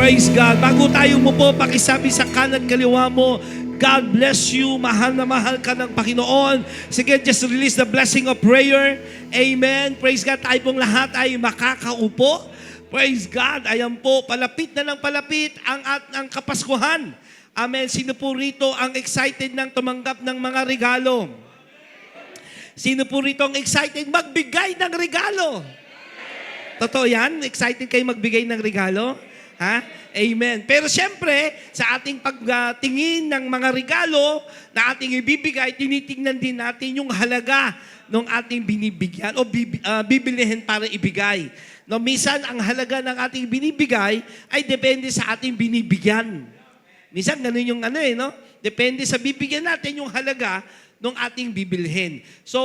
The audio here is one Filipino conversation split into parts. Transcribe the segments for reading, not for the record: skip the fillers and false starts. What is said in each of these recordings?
Praise God. Bago tayo umupo, pakisabi sa kanan kaliwa mo, God bless you. Mahal na mahal ka ng Panginoon. Sige, just release the blessing of prayer. Amen. Praise God. Tayo pong lahat ay makakaupo. Praise God. Ayan po, palapit na ng palapit ang Kapaskuhan. Amen. Sino po rito ang excited ng tumanggap ng mga regalo? Sino po rito ang excited magbigay ng regalo? Totoo yan? Excited kayo magbigay ng regalo? Ha? Amen. Pero siyempre, sa ating pagtingin ng mga regalo na ating ibibigay, tinitingnan din natin yung halaga ng ating binibigyan o bibilihin para ibigay. No, minsan, ang halaga ng ating binibigay ay depende sa ating binibigyan. Minsan, ganun yung no? Depende sa bibigyan natin yung halaga ng ating bibilhin. So,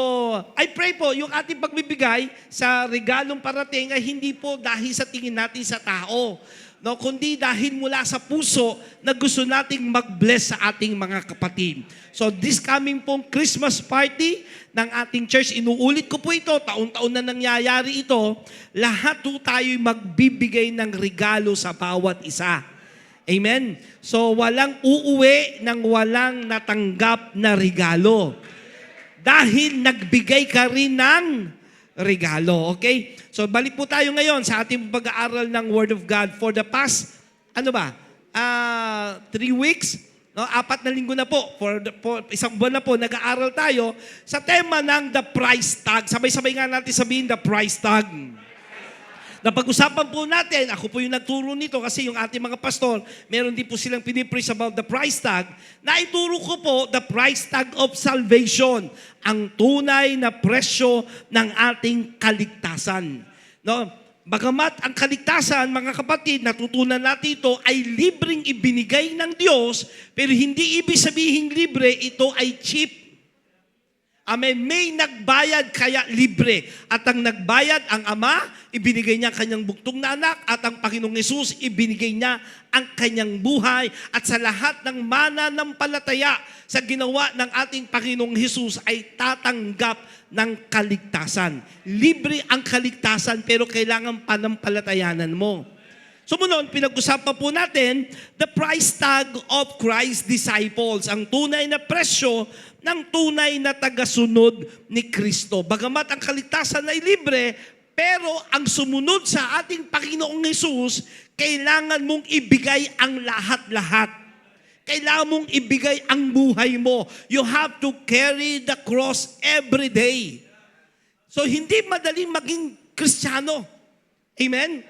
I pray po, yung ating pagbibigay sa regalong parating ay hindi po dahil sa tingin natin sa tao, no, kundi dahil mula sa puso na gusto nating mag-bless sa ating mga kapatid. So, this coming pong Christmas party ng ating church, inuulit ko po ito, taon-taon na nangyayari ito, lahat po tayo'y magbibigay ng regalo sa bawat isa. Amen? So, walang uuwi ng walang natanggap na regalo. Dahil nagbigay ka rin ng regalo. Okay? So, balik po tayo ngayon sa ating pag-aaral ng Word of God for the past, 3 weeks, no? 4 na linggo na po. For isang buwan na po, nag-aaral tayo sa tema ng the price tag. Sabay-sabay nga natin sabihin the price tag. Napag-usapan po natin, ako po yung nagturo nito kasi yung ating mga pastor, meron din po silang pinipreach about the price tag. Naituro ko po the price tag of salvation, ang tunay na presyo ng ating kaligtasan. No? Bagamat ang kaligtasan, mga kapatid, natutunan natin ito ay libreng ibinigay ng Diyos, pero hindi ibig sabihin libre, ito ay cheap. Amen. May nagbayad kaya libre. At ang nagbayad, ang Ama, ibinigay niya ang kanyang buktong na anak. At ang Panginoong Hesus, ibinigay niya ang kanyang buhay. At sa lahat ng mananampalataya sa ginawa ng ating Panginoong Hesus ay tatanggap ng kaligtasan. Libre ang kaligtasan pero kailangan panampalatayanan mo. Sumunod, pinag-usapan po natin the price tag of Christ's disciples, ang tunay na presyo ng tunay na tagasunod ni Kristo. Bagamat ang kaligtasan ay libre, pero ang sumunod sa ating Panginoong Hesus, kailangan mong ibigay ang lahat-lahat. Kailangan mong ibigay ang buhay mo. You have to carry the cross every day. So, hindi madaling maging Kristiyano. Amen?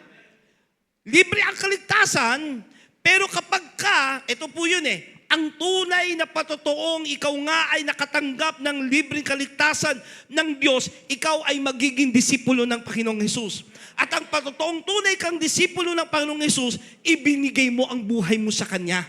Libre ang kaligtasan, pero kapag ito po yun ang tunay na patotoong ikaw nga ay nakatanggap ng libreng kaligtasan ng Diyos, ikaw ay magiging disipulo ng Panginoong Hesus. At ang patotoong tunay kang disipulo ng Panginoong Hesus, ibinigay mo ang buhay mo sa Kanya.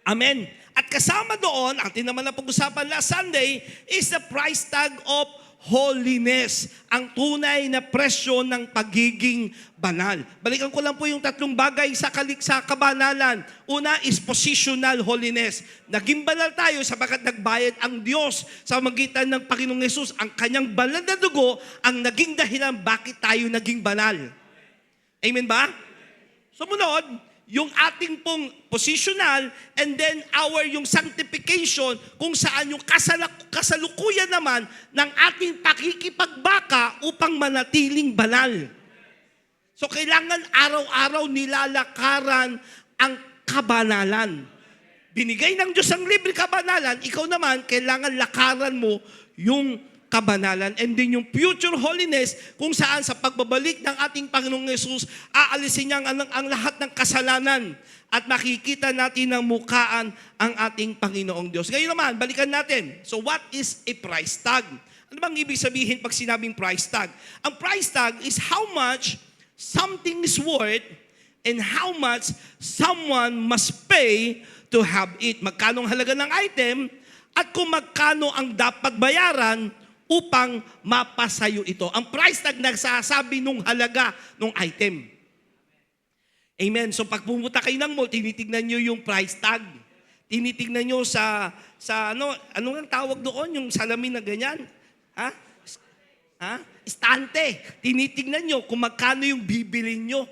Amen. At kasama doon, atin naman na pag-usapan last Sunday, is the price tag of holiness, ang tunay na presyo ng pagiging banal. Balikan ko lang po yung 3 bagay sa kabanalan. Una is positional holiness. Naging banal tayo sapagkat nagbayad ang Diyos sa magitan ng Panginoong Hesus. Ang kanyang banal na dugo ang naging dahilan bakit tayo naging banal. Amen ba? Sumunod, yung ating pong positional and then yung sanctification kung saan yung kasalukuyan naman ng ating pakikipagbaka upang manatiling banal. So kailangan araw-araw nilalakaran ang kabanalan. Binigay ng Diyos ang libre kabanalan, ikaw naman kailangan lakaran mo yung kabanalan. And then yung future holiness, kung saan sa pagbabalik ng ating Panginoong Hesus, aalisin niya ang lahat ng kasalanan at makikita natin ng mukhaan ang ating Panginoong Diyos. Ngayon naman, balikan natin. So what is a price tag? Ano bang ibig sabihin pag sinabing price tag? Ang price tag is how much something is worth and how much someone must pay to have it. Magkano ang halaga ng item at kung magkano ang dapat bayaran upang mapasayo ito. Ang price tag nagsasabi nung halaga nung item. Amen. So pag pumunta kayo ng mall, tinitignan nyo yung price tag. Tinitignan nyo sa ano ang tawag doon? Yung salamin na ganyan? Ha? Estante. Tinitignan nyo kung magkano yung bibilin nyo.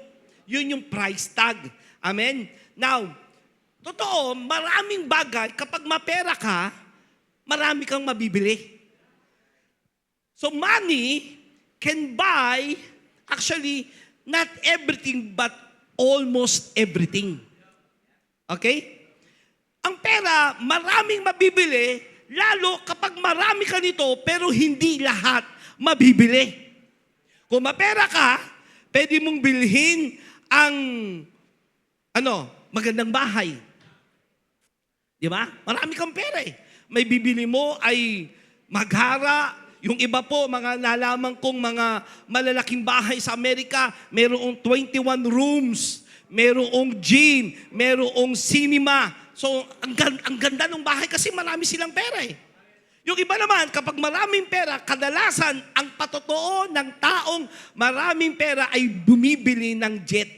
Yun yung price tag. Amen? Now, totoo, maraming bagay, kapag mapera ka, marami kang mabibili. So money can buy, actually, not everything, but almost everything. Okay? Ang pera, maraming mabibili, lalo kapag marami ka nito, pero hindi lahat mabibili. Kung mapera ka, pwede mong bilhin ang magandang bahay. Di ba? Marami kang pera eh. May bibili mo ay maghara. Yung iba po, mga nalaman kong mga malalaking bahay sa Amerika, mayroong 21 rooms, mayroong gym, mayroong cinema. So, ang ganda ng bahay kasi marami silang pera eh. Yung iba naman, kapag maraming pera, kadalasan, ang patotoo ng taong maraming pera ay bumibili ng jet.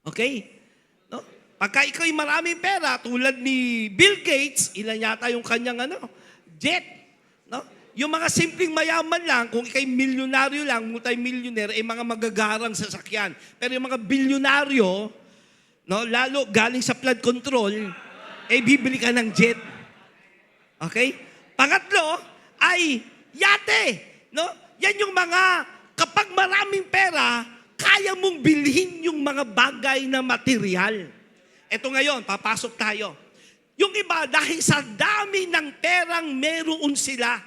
Okay? No? Pagka ikaw'y maraming pera, tulad ni Bill Gates, ilan yata yung kanyang jet. No? Yung mga simpleng mayaman lang, kung ikaw'y milyonaryo lang, multi-millionaire, ay mga magagarang sasakyan. Pero yung mga bilyonaryo, lalo galing sa flood control, bibili ka ng jet. Okay? Pangatlo ay yate. No? Yan yung mga, kapag maraming pera, kaya mong bilhin yung mga bagay na material. Ito ngayon, papasok tayo. Yung iba, dahil sa dami ng perang meron sila,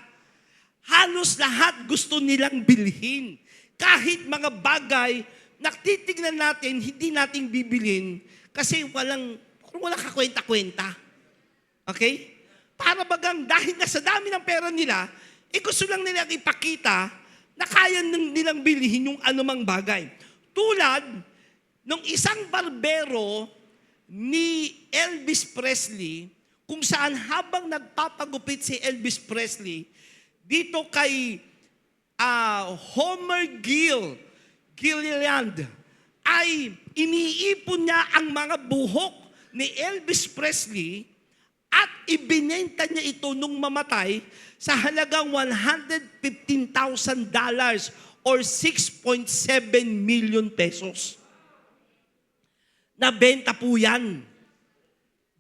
halos lahat gusto nilang bilhin. Kahit mga bagay, natitignan natin, hindi nating bibilhin kasi walang kakwenta-kwenta. Okay? Para bagang dahil nga sa dami ng pera nila, gusto lang nilang ipakita na kaya nilang bilhin yung anumang bagay. Tulad ng isang barbero ni Elvis Presley, kung saan habang nagpapagupit si Elvis Presley, dito kay Homer Gilliland, ay iniipon niya ang mga buhok ni Elvis Presley at ibinenta niya ito nung mamatay sa halagang $115,000 or 6.7 million pesos. Nabenta po yan.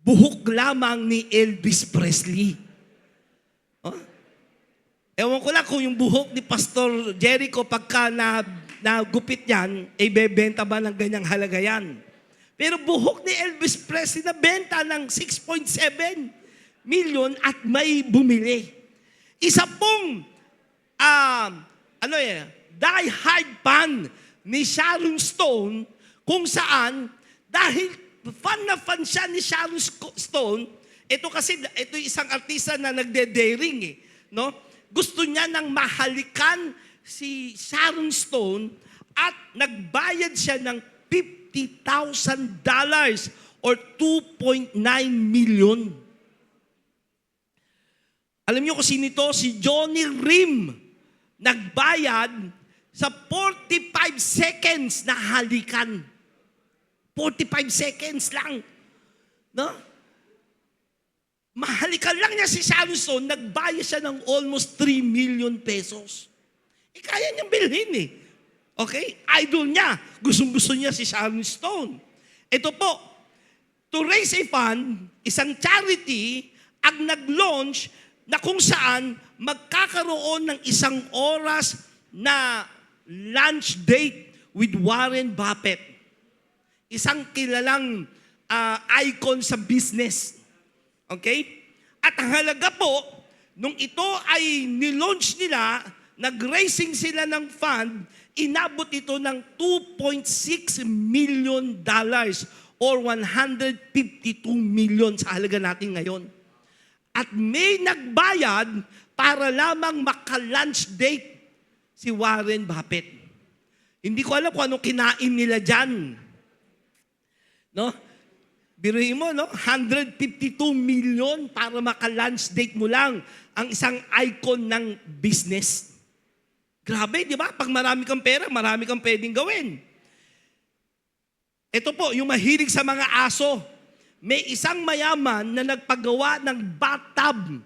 Buhok lamang ni Elvis Presley. Ewan ko lang kung yung buhok ni Pastor Jericho pagka nagupit yan, bebenta ba ng ganyang halaga yan? Pero buhok ni Elvis Presley na benta ng 6.7 million at may bumili. Isa pong die hard fan ni Sharon Stone kung saan dahil fan na fan siya ni Sharon Stone, ito isang artista na nagde-daring no? Gusto niya nang mahalikan si Sharon Stone at nagbayad siya ng $50,000 or 2.9 million. Alam niyo kung sino ito? Si Johnny Rim. Nagbayad sa 45 seconds na halikan. 45 seconds lang. No? Mahalikan lang niya si Sharon Stone, nagbayad siya ng almost 3 million pesos. Kaya niyang bilhin Okay? Idol niya. Gustong-gusto niya si Sharon Stone. Ito po, to raise a fund, isang charity ang nag-launch na kung saan magkakaroon ng isang oras na lunch date with Warren Buffett. Isang kilalang icon sa business. Okay? At ang halaga po, nung ito ay nilaunch nila, nag-raising sila ng fund, inabot ito ng $2.6 million or 152 million sa halaga natin ngayon. At may nagbayad para lamang maka-lunch date si Warren Buffett. Hindi ko alam kung anong kinain nila dyan. No? Biruin mo, 152 million para maka-lunch date mo lang ang isang icon ng business. Grabe, di ba? Pag marami kang pera, marami kang pwedeng gawin. Ito po, yung mahilig sa mga aso. May isang mayaman na nagpagawa ng bathtub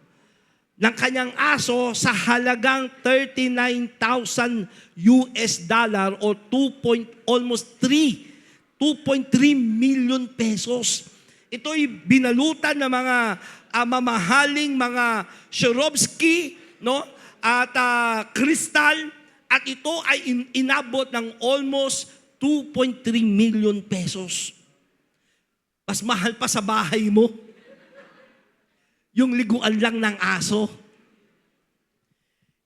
ng kanyang aso sa halagang $39,000 or almost 2.3 million pesos. Ito'y binalutan ng mga mamahaling mga Swarovski, no? At kristal, at ito ay inabot ng almost 2.3 million pesos. Mas mahal pa sa bahay mo yung liguan lang ng aso.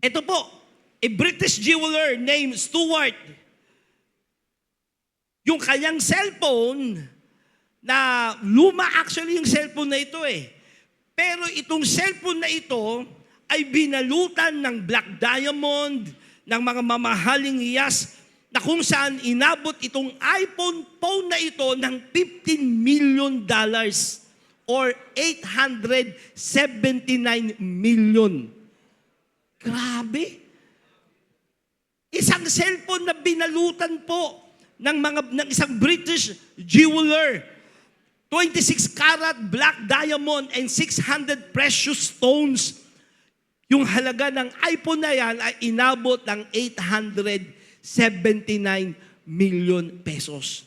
Ito po, a British jeweler named Stuart, yung kanyang cellphone, na luma actually yung cellphone na ito eh. Pero itong cellphone na ito ay binalutan ng black diamond, ng mga mamahaling hiyas, na kung saan inabot itong iPhone phone na ito ng $15 million or 879 million. Grabe. Isang cellphone na binalutan po ng isang British jeweler. 26 karat black diamond and 600 precious stones. Yung halaga ng iPhone na yan ay inabot ng 879 million pesos.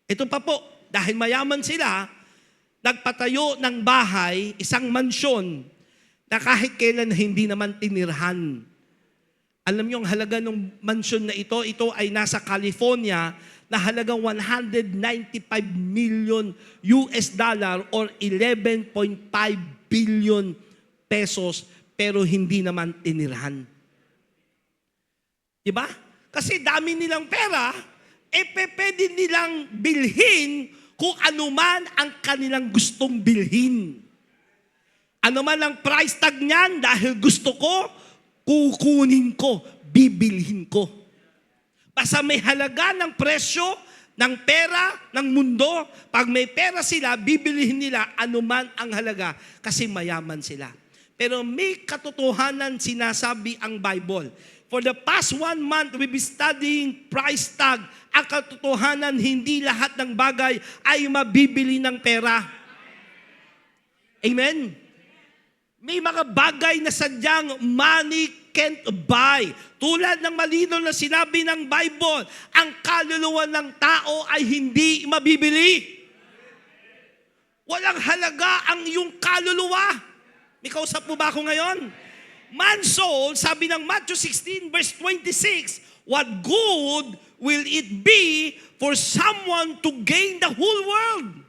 Ito pa po, dahil mayaman sila, nagpatayo ng bahay, isang mansyon, na kahit kailan hindi naman tinirhan. Alam niyo ang halaga ng mansyon na ito ay nasa California, na halagang $195 million or 11.5 billion pesos, pero hindi naman tinirhan. Diba? Kasi dami nilang pera, pwede nilang bilhin kung ano man ang kanilang gustong bilhin. Ano man ang price tag niyan, dahil gusto ko, kukunin ko, bibilhin ko. Basta may halaga ng presyo, ng pera, ng mundo, pag may pera sila, bibilihin nila anuman ang halaga kasi mayaman sila. Pero may katotohanan sinasabi ang Bible. For the past 1 month, we've been studying price tag. Ang katotohanan, hindi lahat ng bagay ay mabibili ng pera. Amen? May mga bagay na sadyang money can't buy. Tulad ng malinaw na sinabi ng Bible, ang kaluluwa ng tao ay hindi mabibili. Walang halaga ang iyong kaluluwa. May kausap mo ba ako ngayon? Man's soul, sabi ng Matthew 16 verse 26, what good will it be for someone to gain the whole world?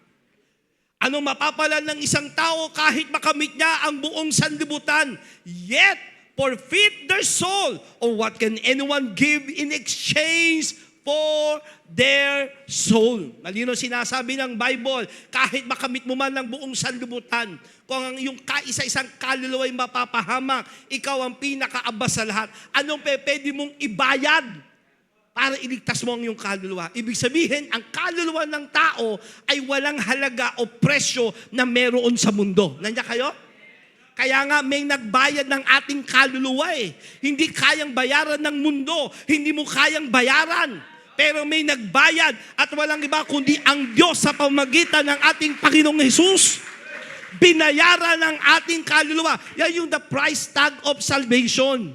Anong mapapala ng isang tao kahit makamit niya ang buong sanlibutan, yet forfeit their soul? Or what can anyone give in exchange for their soul? Malino sinasabi ng Bible, kahit makamit mo man ng buong sanlibutan, kung ang iyong kaisa-isang kaluluwa ay mapapahamak, ikaw ang pinakaabas sa lahat, anong pwede mong ibayad para iligtas mo ang iyong kaluluwa? Ibig sabihin, ang kaluluwa ng tao ay walang halaga o presyo na meron sa mundo. Nandiyan kayo? Kaya nga may nagbayad ng ating kaluluwa eh. Hindi kayang bayaran ng mundo. Hindi mo kayang bayaran. Pero may nagbayad at walang iba kundi ang Diyos sa pamagitan ng ating Panginoong Hesus. Binayaran ng ating kaluluwa. Yan yung the price tag of salvation.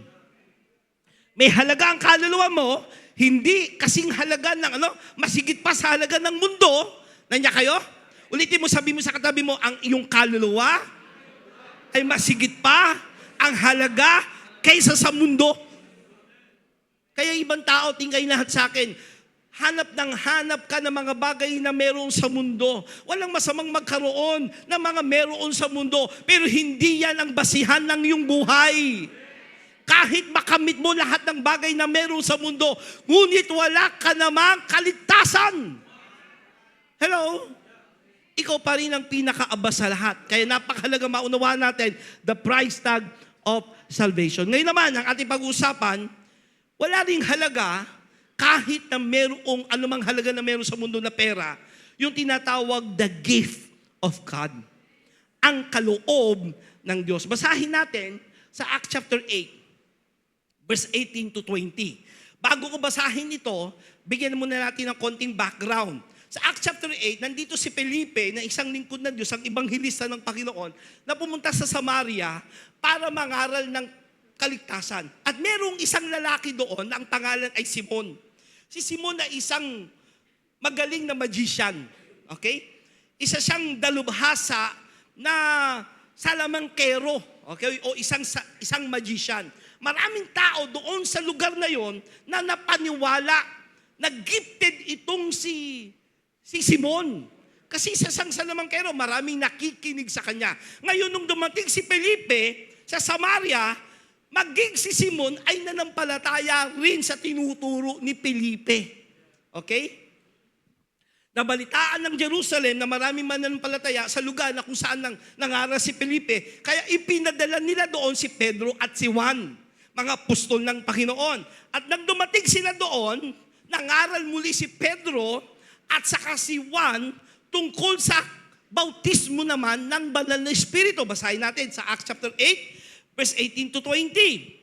May halaga ang kaluluwa mo, hindi kasing halaga ng masigit pa sa halaga ng mundo. Nandiyan kayo? Ulitin mo, sabi mo sa katabi mo, ang iyong kaluluwa ay masigit pa ang halaga kaysa sa mundo. Kaya ibang tao, tingay lahat sa akin, hanap ka ng mga bagay na meron sa mundo. Walang masamang magkaroon ng mga meron sa mundo, pero hindi yan ang basihan ng iyong buhay. Kahit makamit mo lahat ng bagay na meron sa mundo, ngunit wala ka namang kaligtasan. Hello? Ikaw pa rin ang pinakaabas sa lahat. Kaya napakahalaga maunawaan natin the price tag of salvation. Ngayon naman, ang ating pag-uusapan, wala ring halaga kahit na merong anumang halaga na meron sa mundo na pera, yung tinatawag the gift of God. Ang kaloob ng Diyos. Basahin natin sa Acts chapter 8, verse 18 to 20. Bago ko basahin ito, bigyan muna natin ng konting background. Sa Acts chapter 8, nandito si Felipe na isang lingkod ng Diyos, ang ibanghilista ng Panginoon, na pumunta sa Samaria para mangaral ng kaligtasan. At merong isang lalaki doon na ang pangalan ay Simon. Si Simon ay isang magaling na magician. Okay? Isa siyang dalubhasa na salamangkero. Okay? O isang magician. Maraming tao doon sa lugar na yon na napaniwala na gifted itong si Simon. Kasi sa isang salamangkero, maraming nakikinig sa kanya. Ngayon, nung dumating si Felipe sa Samaria, maging si Simon ay nanampalataya rin sa tinuturo ni Felipe. Okay? Nabalitaan ng Jerusalem na maraming mananampalataya sa lugar na kung saan nangaral si Felipe. Kaya ipinadala nila doon si Pedro at si Juan, mga apostol ng Panginoon. At nang dumating sila doon, nangaral muli si Pedro at saka si Juan tungkol sa bautismo naman ng banal na Espiritu. Basahin natin sa Acts chapter 8, verse 18 to 20.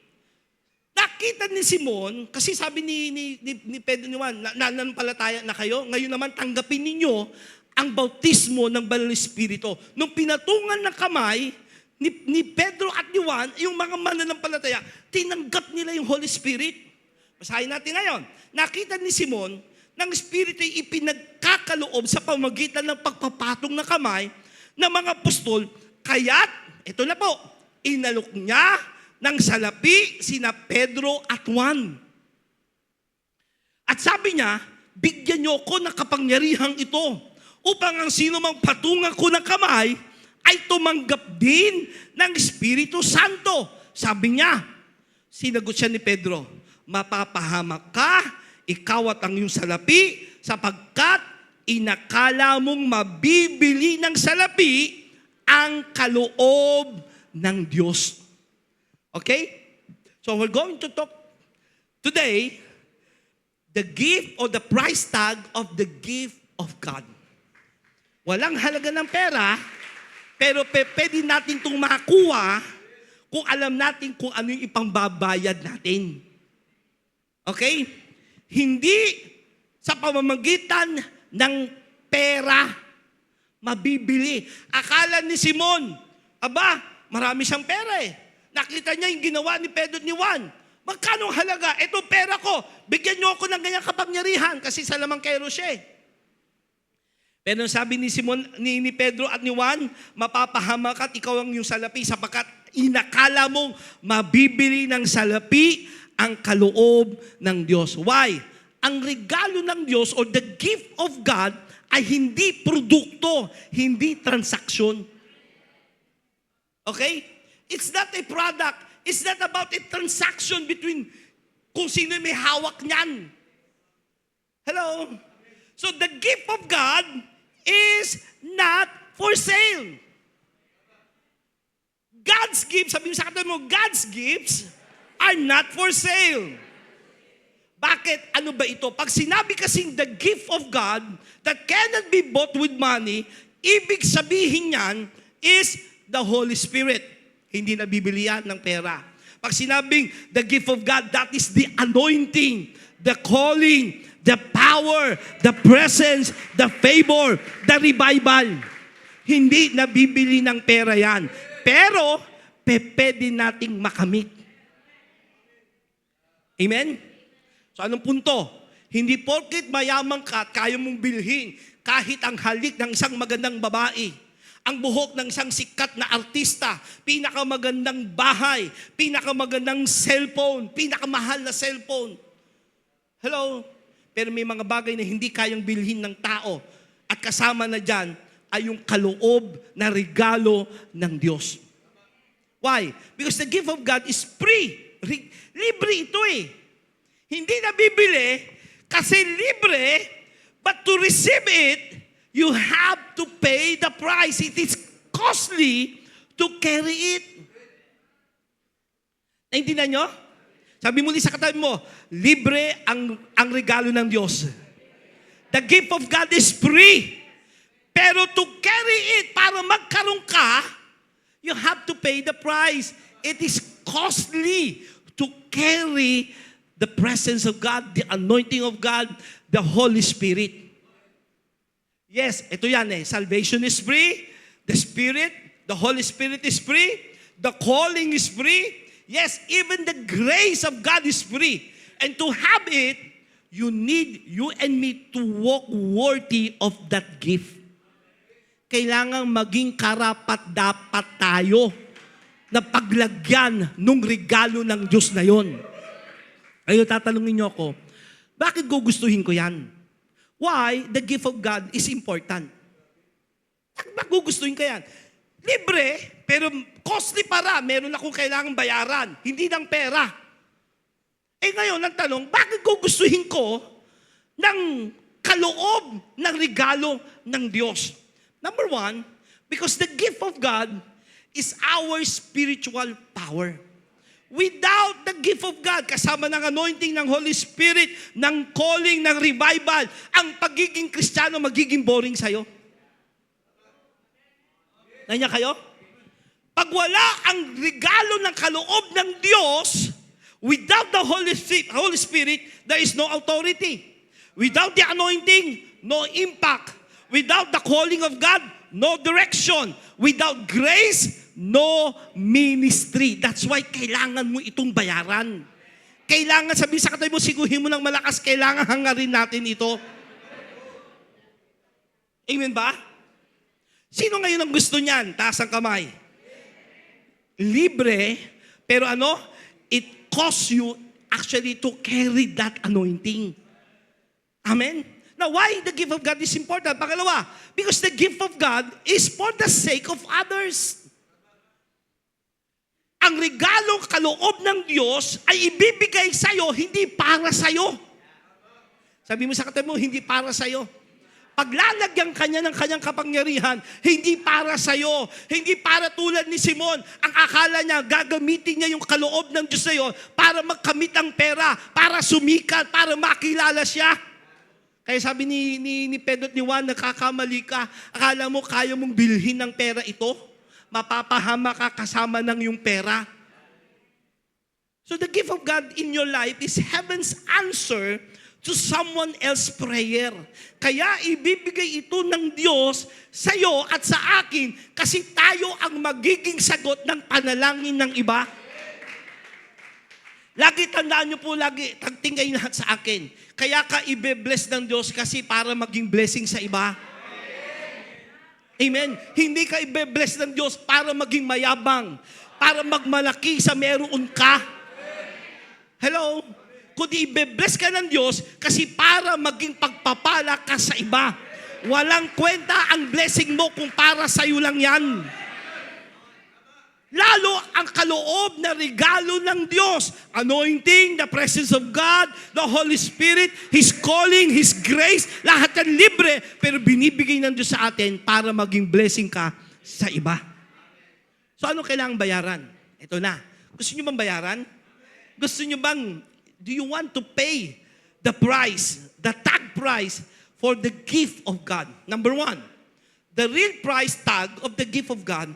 Nakita ni Simon, kasi sabi ni Pedro ni Juan, nananampalataya na kayo, ngayon naman tanggapin ninyo ang bautismo ng banal na Espiritu. Nung pinatungan ng kamay ni Pedro at ni Juan, yung mga mananampalataya, tinanggap nila yung Holy Spirit. Basahin natin ngayon. Nakita ni Simon, ng Espiritu ay ipinagkakaloob sa pamagitan ng pagpapatong ng kamay ng mga apostol, kaya't, ito na po, inalok niya ng salapi sina Pedro at Juan. At sabi niya, bigyan niyo ko ng kapangyarihang ito upang ang sino mang patungan ko ng kamay ay tumanggap din ng Espiritu Santo. Sabi niya, sinagot siya ni Pedro, mapapahamak ka, ikaw at ang iyong salapi, sapagkat inakala mong mabibili ng salapi ang kaloob ng Diyos. Okay? So we're going to talk today the gift or the price tag of the gift of God. Walang halaga ng pera, pero pwede natin itong makuha kung alam natin kung ano yung ipangbabayad natin. Okay? Hindi sa pamamagitan ng pera mabibili. Akala ni Simon, aba, marami siyang pera eh. Nakita niya yung ginawa ni Pedro at ni Juan. Magkano halaga? Ito pera ko. Bigyan niyo ako ng ganyang kapangyarihan kasi salamangkero siya eh. Pero sabi ni Simon, ni Pedro at ni Juan, mapapahamak at ikaw ang iyong salapi sapagkat inakala mong mabibili ng salapi ang kaloob ng Diyos. Why? Ang regalo ng Diyos or the gift of God ay hindi produkto, hindi transaksyon. Okay? It's not a product. It's not about a transaction between kung sino may hawak niyan. Hello? So the gift of God is not for sale. God's gifts, sabi mo sa katabi mo, God's gifts are not for sale. Bakit? Ano ba ito? Pag sinabi kasing the gift of God that cannot be bought with money, ibig sabihin niyan is the Holy Spirit. Hindi nabibili yan ng pera. Pag sinabing the gift of God, that is the anointing, the calling, the power, the presence, the favor, the revival. Hindi nabibili ng pera yan. Pero, pwede nating makamit. Amen? So, anong punto? Hindi porket mayaman ka at kaya mong bilhin kahit ang halik ng isang magandang babae, ang buhok ng isang sikat na artista, pinakamagandang bahay, pinakamagandang cellphone, pinakamahal na cellphone. Hello? Pero may mga bagay na hindi kayang bilhin ng tao at kasama na dyan ay yung kaloob na regalo ng Diyos. Why? Because the gift of God is free. Libre ito eh. Hindi nabibili kasi libre, but to receive it, you have to pay the price. It is costly to carry it. Naintindihan nyo? Sabi muli sa katabi mo, libre ang regalo ng Diyos. The gift of God is free. Pero to carry it, para magkaroon ka, you have to pay the price. It is costly to carry the presence of God, the anointing of God, the Holy Spirit. Yes, ito yan eh. Salvation is free. The Spirit, the Holy Spirit is free. The calling is free. Yes, even the grace of God is free. And to have it, you and me to walk worthy of that gift. Kailangang maging karapat-dapat tayo na paglagyan ng regalo ng Diyos na yon. Ayun, tatanungin niyo ako, bakit gugustuhin ko yan? Why? The gift of God is important. Bakit gugustuhin ko yan? Libre, pero costly para. Meron akong kailangang bayaran. Hindi ng pera. Eh ngayon, ang tanong, bakit gugustuhin ko ng kaloob ng regalo ng Diyos? Number one, because the gift of God is our spiritual power. Without the gift of God, kasama ng anointing ng Holy Spirit, ng calling, ng revival, ang pagiging Kristiyano magiging boring sa'yo. Nanya kayo? Pag wala ang regalo ng kaloob ng Diyos, without the Holy Spirit, there is no authority. Without the anointing, no impact. Without the calling of God, no direction. Without grace, no ministry. That's why kailangan mo itong bayaran. Kailangan, sabi sa katabi mo, siguhin mo ng malakas, kailangan hangarin natin ito. Amen ba? Sino ngayon ang gusto niyan? Taas ang kamay. Libre, pero ano? It costs you actually to carry that anointing. Amen? Now, why the gift of God is important? Pangalawa, because the gift of God is for the sake of others. Ang regalong kaloob ng Diyos ay ibibigay sa'yo, hindi para sa'yo. Sabi mo sa katabi mo, hindi para sa'yo. Paglalagyan kanya ng kanyang kapangyarihan, hindi para sa'yo. Hindi para tulad ni Simon. Ang akala niya, gagamitin niya yung kaloob ng Diyos sa'yo para magkamit ang pera, para sumikat, para makilala siya. Kaya sabi ni Pedro at ni Juan, nakakamali ka. Akala mo kaya mong bilhin ng pera ito? Mapapahama ka kasama ng yung pera. So the gift of God in your life is heaven's answer to someone else's prayer. Kaya ibibigay ito ng Diyos sa iyo at sa akin kasi tayo ang magiging sagot ng panalangin ng iba. Lagi tandaan niyo po, lagi tingay lahat sa akin. Kaya ka ibe-bless ng Diyos kasi para maging blessing sa iba. Amen. Hindi ka ibe-bless ng Diyos para maging mayabang, para magmalaki sa meron ka. Hello? Kundi ibe-bless ka ng Diyos kasi para maging pagpapala ka sa iba. Walang kwenta ang blessing mo kung para sa'yo lang yan. Lalo ang kaloob na regalo ng Diyos. Anointing, the presence of God, the Holy Spirit, His calling, His grace, lahat yan libre, pero binibigay ng Diyos sa atin para maging blessing ka sa iba. So ano kailangang bayaran? Ito na. Gusto nyo bang bayaran? Gusto nyo bang, do you want to pay the price, the tag price for the gift of God? Number one, the real price tag of the gift of God,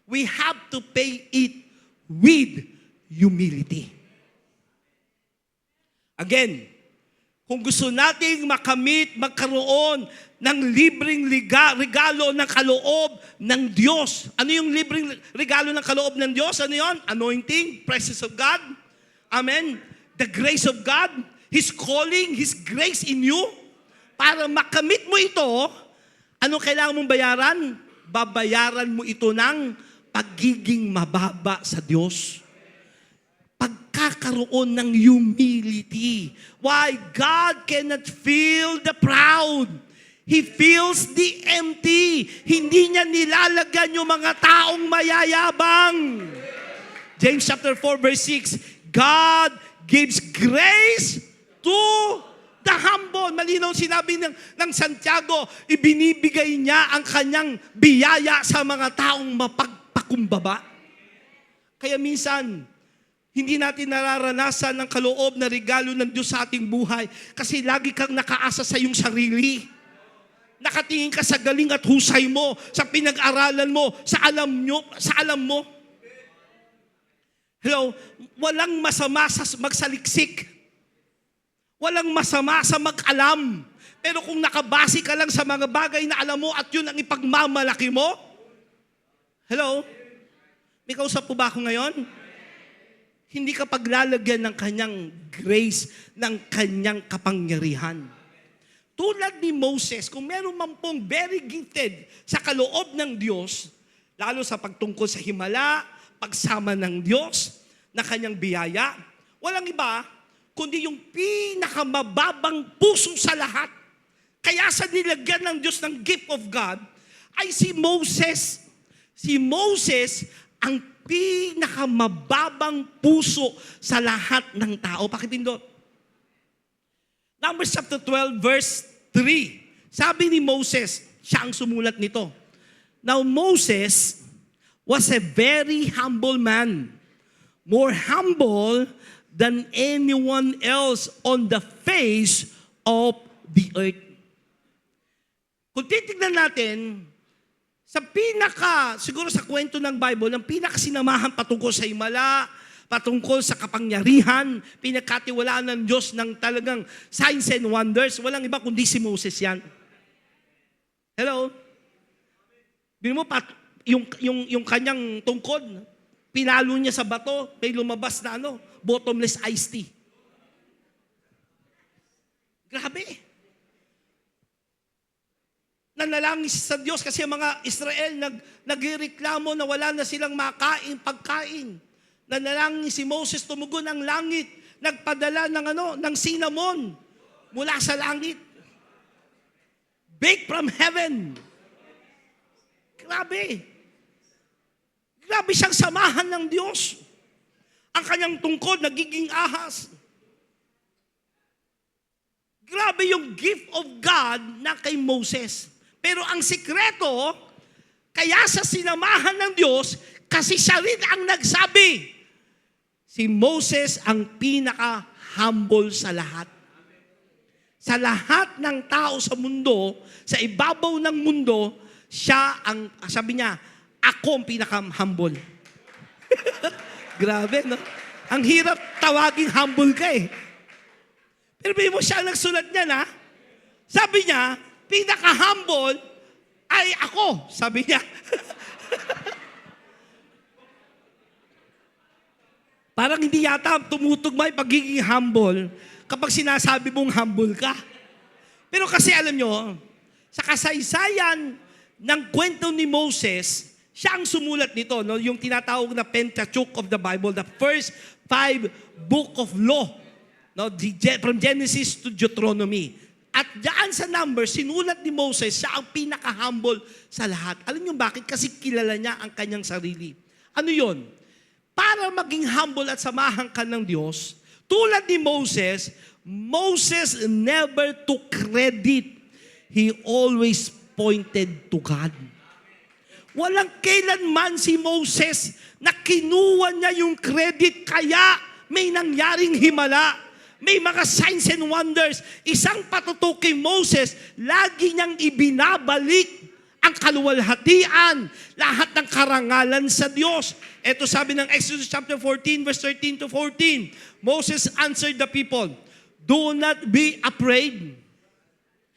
we have to pay it with humility. Again, kung gusto nating makamit, magkaroon ng libreng regalo ng kaloob ng Diyos. Ano yung libreng regalo ng kaloob ng Diyos? Ano yun? Anointing, presence of God. Amen. The grace of God, His calling, His grace in you. Para makamit mo ito, ano kailangan mong bayaran? Babayaran mo ito ng pagiging mababa sa Diyos. Pagkakaroon ng humility. Why? God cannot feel the proud. He feels the empty. Hindi niya nilalagyan yung mga taong mayayabang. James chapter 4 verse 6, God gives grace to the humble. Malinaw sinabi ng Santiago, ibinibigay niya ang kanyang biyaya sa mga taong mapagpakumbaba. Kaya minsan, hindi natin nararanasan ng kaloob na regalo ng Diyos sa ating buhay kasi lagi kang nakaasa sa iyong sarili. Nakatingin ka sa galing at husay mo, sa pinag-aralan mo, sa alam mo. Hello, walang masama sa magsaliksik. Walang masama sa mag-alam. Pero kung nakabase ka lang sa mga bagay na alam mo at yun ang ipagmamalaki mo, hello? May kausap po ba ako ngayon? Hindi ka paglalagyan ng kanyang grace, ng kanyang kapangyarihan. Tulad ni Moses, kung meron man pong very gifted sa kaloob ng Diyos, lalo sa pagtungkol sa himala, pagsama ng Diyos, na kanyang biyaya, walang iba, kundi yung pinakamababang puso sa lahat. Kaya sa nilagyan ng Diyos ng gift of God, ay si Moses. Si Moses, ang pinakamababang puso sa lahat ng tao. Pakipindot. Numbers chapter 12, verse 3. Sabi ni Moses, siya ang sumulat nito. Now Moses was a very humble man, more humble than anyone else on the face of the earth. Kung titignan natin, siguro sa kwento ng Bible, ang pinakasinamahan patungkol sa himala, patungkol sa kapangyarihan, pinagkatiwalaan ng Diyos ng talagang signs and wonders, walang iba kundi si Moses yan. Hello? Bino mo, yung kanyang tungkod, pinalo niya sa bato, may lumabas na bottomless iced tea. Grabe. Nanalangin sa Diyos kasi ang mga Israel nagreklamo na wala na silang pagkain. Nanalangin si Moses, tumugon ang langit, nagpadala ng cinnamon mula sa langit. Baked from heaven. Grabe. Grabe siyang samahan ng Diyos. Ang kanyang tungkod nagiging ahas. Grabe yung gift of God na kay Moses. Pero ang sikreto, kaya sa sinamahan ng Diyos, kasi siya rin ang nagsabi, si Moses ang pinaka-humble sa lahat. Sa lahat ng tao sa mundo, sa ibabaw ng mundo, siya ang, sabi niya, ako ang pinaka-humble. Grabe, no? Ang hirap tawaging humble ka eh. Pero may mo siya ang nagsulat niya na, sabi niya, pinaka-humble ay ako, sabi niya. Parang hindi yata tumutugma yung pagiging humble kapag sinasabi mong humble ka. Pero kasi alam nyo, sa kasaysayan ng kwento ni Moses, siya ang sumulat nito, no? Yung tinatawag na Pentateuch of the Bible, the first 5 book of law, no? From Genesis to Deuteronomy. At diyan sa Numbers, sinulat ni Moses, siya ang pinaka-humble sa lahat. Alam niyo bakit? Kasi kilala niya ang kanyang sarili. Ano yon? Para maging humble at samahan ka ng Diyos, tulad ni Moses, Moses never took credit. He always pointed to God. Walang kailanman si Moses na kinuha niya yung credit kaya may nangyaring himala. May mga signs and wonders. Isang patutok kay Moses, lagi niyang ibinabalik ang kaluwalhatian, lahat ng karangalan sa Diyos. Ito sabi ng Exodus chapter 14, verse 13 to 14. Moses answered the people, "Do not be afraid."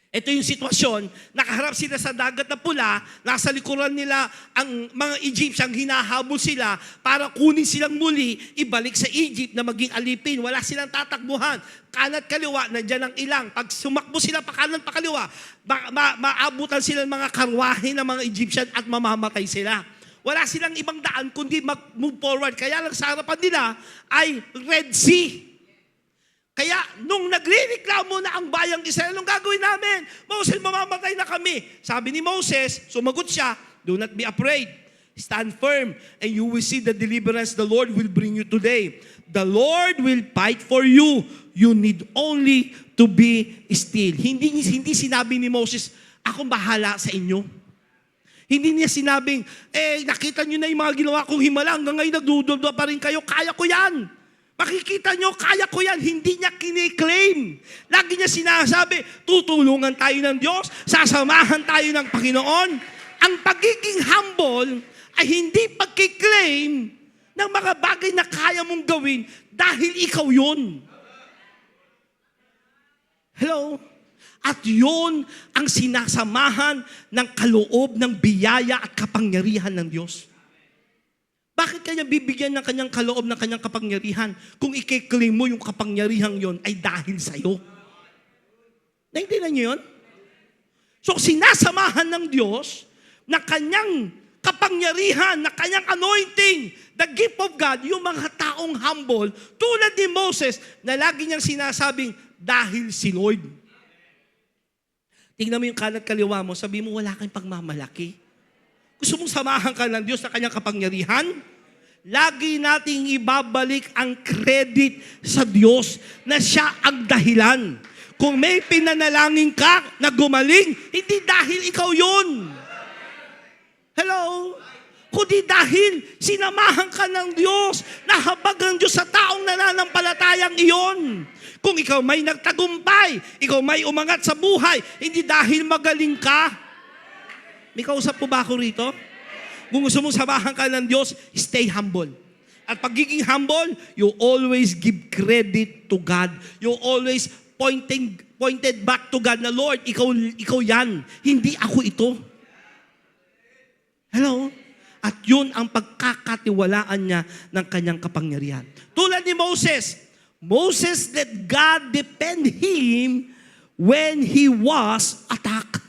Ito yung sitwasyon, nakaharap sila sa dagat na pula, nasa likuran nila ang mga Egyptian, hinahabol sila para kunin silang muli, ibalik sa Egypt na maging alipin. Wala silang tatakbuhan. Kanat kaliwa, nandyan ang ilang. Pag sumakbo sila pa kanan pa kaliwa, maabutan sila ng mga karwahe ng mga Egyptian at mamamatay sila. Wala silang ibang daan kundi mag-move forward. Kaya lang sa harapan nila ay Red Sea. Kaya, nung nagre-reklamo na ang bayang Israel, anong gagawin namin? Moses, mamamatay na kami. Sabi ni Moses, sumagot siya, "Do not be afraid. Stand firm, and you will see the deliverance the Lord will bring you today. The Lord will fight for you. You need only to be still." Hindi sinabi ni Moses, "Akong bahala sa inyo." Hindi niya sinabing, nakita nyo na yung mga ginawa kong himala, hanggang ngayon nagduduldo pa rin kayo, kaya ko yan. Makikita nyo, kaya ko yan. Hindi niya kiniklaim. Lagi niya sinasabi, tutulungan tayo ng Diyos, sasamahan tayo ng Panginoon. Ang pagiging humble ay hindi pagkiklaim ng mga bagay na kaya mong gawin dahil ikaw yun. Hello? At yun ang sinasamahan ng kaloob ng biyaya at kapangyarihan ng Diyos. Bakit kanya bibigyan ng kanyang kaloob ng kanyang kapangyarihan kung i-claim mo yung kapangyarihan yon ay dahil sa'yo? Naintindihan niyo yun? So sinasamahan ng Diyos na kanyang kapangyarihan, na kanyang anointing, the gift of God, yung mga taong humble, tulad ni Moses, na lagi niyang sinasabing, dahil si Lord. Tingnan mo yung kanan kaliwa mo, sabi mo, wala kang pagmamalaki. Gusto mong samahan ka ng Diyos na kanyang kapangyarihan? Lagi nating ibabalik ang credit sa Diyos na siya ang dahilan. Kung may pinanalangin ka na gumaling, hindi dahil ikaw yun. Hello? Kundi dahil sinamahan ka ng Diyos, nahabag ang Diyos sa taong nananampalatayang iyon. Kung ikaw may nagtagumpay, ikaw may umangat sa buhay, hindi dahil magaling ka. May kausap po ba ako rito? Kung gusto mong samahan ka ng Diyos, stay humble. At pagiging humble, you always give credit to God. You always pointed back to God na, Lord, ikaw yan. Hindi ako ito. Hello? At yun ang pagkakatiwalaan niya ng kanyang kapangyarihan. Tulad ni Moses, Moses let God defend him when he was attacked.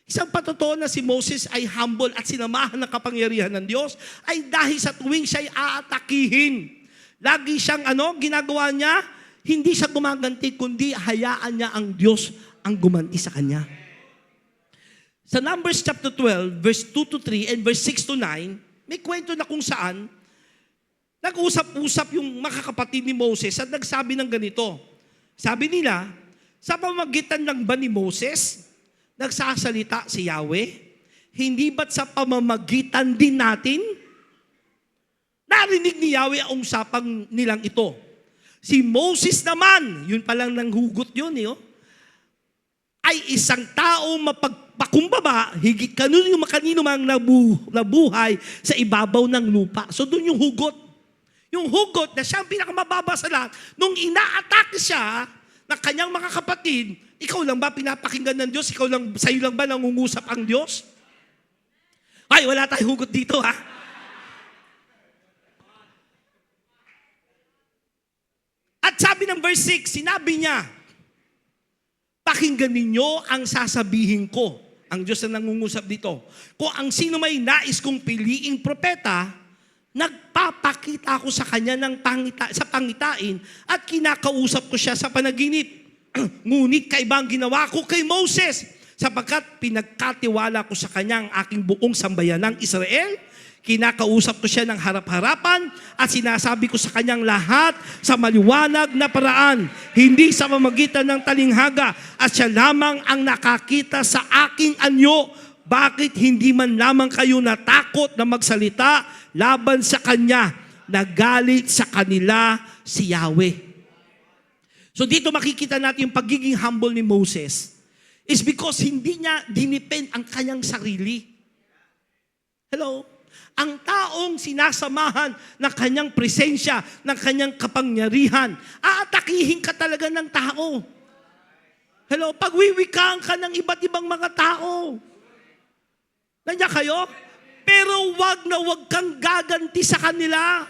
Isang patotoo na si Moses ay humble at sinamahan ng kapangyarihan ng Diyos ay dahil sa tuwing siya'y aatakihin. Lagi siyang ginagawa niya, hindi siya gumaganti, kundi hayaan niya ang Diyos ang gumanti sa kanya. Sa Numbers chapter 12, verse 2 to 3 and verse 6 to 9, may kwento na kung saan nag-usap-usap yung mga kapatid ni Moses at nagsabi ng ganito. Sabi nila, sa pamamagitan lang ba ni Moses, nagsasalita si Yahweh? Hindi ba't sa pamamagitan din natin? Narinig ni Yahweh ang usapang nilang ito. Si Moses naman, yun palang nanghugot yun, ay isang taong mapagpakumbaba, higit kanino mang nabuhay sa ibabaw ng lupa. So doon yung hugot. Yung hugot na siya ang pinakamababa sa lahat. Nung ina-atake siya ng kanyang mga kapatid, ikaw lang ba pinapakinggan ng Diyos? Sa'yo lang ba nangungusap ang Diyos? Ay, wala tayong hugot dito, ha? At sabi ng verse 6, sinabi niya, pakinggan ninyo ang sasabihin ko. Ang Diyos na nangungusap dito. Kung ang sino may nais kong piliing propeta, nagpapakita ako sa kanya sa pangitain at kinakausap ko siya sa panaginip. Ngunit kaiba ang ginawa ko kay Moses, sapagkat pinagkatiwala ko sa kanya ang aking buong sambayanang Israel. Kinakausap ko siya ng harap-harapan at sinasabi ko sa kanyang lahat sa maliwanag na paraan, hindi sa pamamagitan ng talinghaga, at siya lamang ang nakakita sa aking anyo. Bakit hindi man lamang kayo natakot na magsalita laban sa kanya? Nagalit sa kanila si Yahweh. So dito makikita natin yung pagiging humble ni Moses is because hindi niya dinepend ang kanyang sarili. Hello? Ang taong sinasamahan ng kanyang presensya, ng kanyang kapangyarihan, aatakihin ka talaga ng tao. Hello? Pagwiwikaan ka ng iba't ibang mga tao. Nandiyan kayo? Pero wag kang gaganti sa kanila.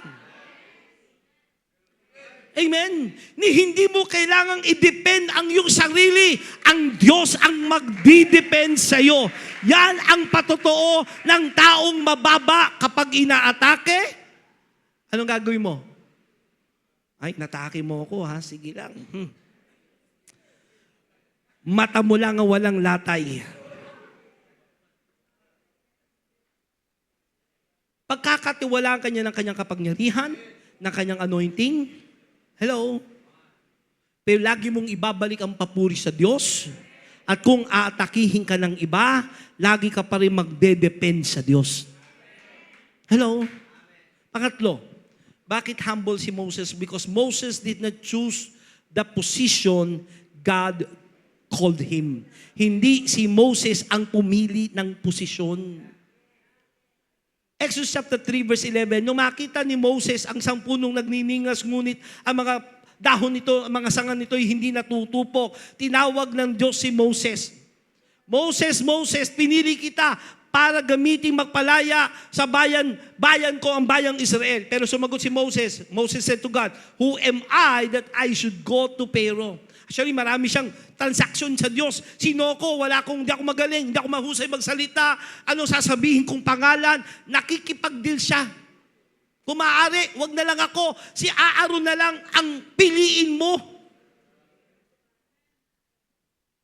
Amen? Hindi mo kailangang i-depend ang iyong sarili. Ang Diyos ang magdi-depend sa iyo. Yan ang patotoo ng taong mababa kapag inaatake. Anong gagawin mo? Ay, natake mo ako ha? Sige lang. Mata mo lang ang walang latay. Pagkakatiwalaan kanya ng kanyang kapangyarihan, ng kanyang anointing, hello? Pero lagi mong ibabalik ang papuri sa Diyos. At kung aatakihin ka ng iba, lagi ka pa rin magde-depend sa Diyos. Hello? Pangatlo, bakit humble si Moses? Because Moses did not choose the position God called him. Hindi si Moses ang pumili ng posisyon. Exodus chapter 3 verse 11, nung makita ni Moses ang 10 nagniningas, ngunit ang mga dahon nito, ang mga sanga nito ay hindi natutupok. Tinawag ng Diyos si Moses. Moses, pinili kita para gamitin magpalaya sa bayan ko, ang bayang Israel. Pero sumagot si Moses. Moses said to God, "Who am I that I should go to Pharaoh?" Actually, marami siyang transaction sa Diyos. Sino ko? Hindi ako magaling, hindi ako mahusay magsalita. Ano sasabihin kong pangalan? Nakikipag-deal siya. Kung maaari, wag na lang ako. Si Aaron na lang ang piliin mo.